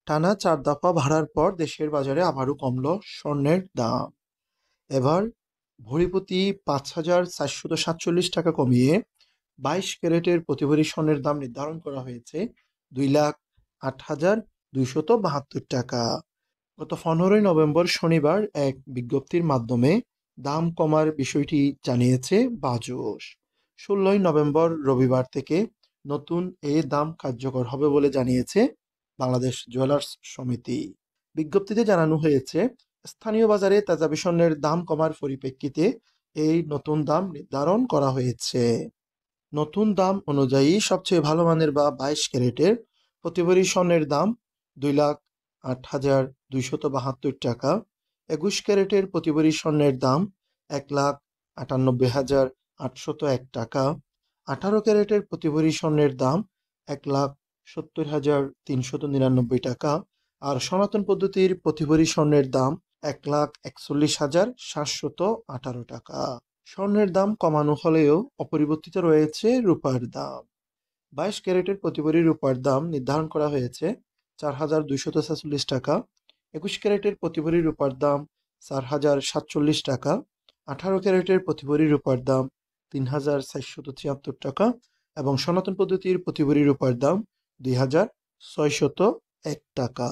টানা ৪ দফা বাড়ার পর দেশের বাজারে আবারও কমল স্বর্ণের দাম। এবার ভরিপ্রতি ৫,৪৪৭ টাকা কমিয়ে ২২ ক্যারেটের প্রতি ভরি স্বর্ণের দাম নির্ধারণ করা হয়েছে ২,০৮,২৭২ টাকা। গত ১৫ই নভেম্বর শনিবার এক বিজ্ঞপ্তির মাধ্যমে দাম কমার বিষয়টি জানিয়েছে বাজস। ১৬ই নভেম্বর রবিবার থেকে নতুন এ দাম কার্যকর হবে বলে জানিয়েছে বাংলাদেশ জুয়েলার্স সমিতি। বিজ্ঞপ্তিতে জানানো হয়েছে, স্থানীয় বাজারে তেজাবি স্বর্ণের দাম কমার পরিপ্রেক্ষিতে এই নতুন দাম নির্ধারণ করা হয়েছে। নতুন দাম অনুযায়ী সবচেয়ে ভালো মানের বা ২২ ক্যারেটের প্রতি ভরি স্বর্ণের দাম ২,০৮,২৭২ টাকা, ২১ ক্যারেটের প্রতি ভরি স্বর্ণের দাম ১,৯৮,৮০১ টাকা, ১৮ ক্যারেটের প্রতি ভরি স্বর্ণের দাম ১,৭০,৩৯৯ টাকা আর সনাতন পদ্ধতির প্রতি ভরি স্বর্ণের দাম ১,৪১,৭১৮ টাকা। স্বর্ণের দাম কমানো হলেও অপরিবর্তিত রয়েছে রূপার দাম। ২২ ক্যারেটের প্রতি ভরি রূপার দাম নির্ধারণ করা হয়েছে ৪,২৪৬ টাকা, ২১ ক্যারেটের প্রতি ভরি রূপার দাম ৪,০৪৭ টাকা, ১৮ ক্যারেটের প্রতি ভরি রূপার দাম ৩,৪৭৩ টাকা এবং সনাতন পদ্ধতির প্রতি ভরি রূপার দাম ২,৬০১ টাকা।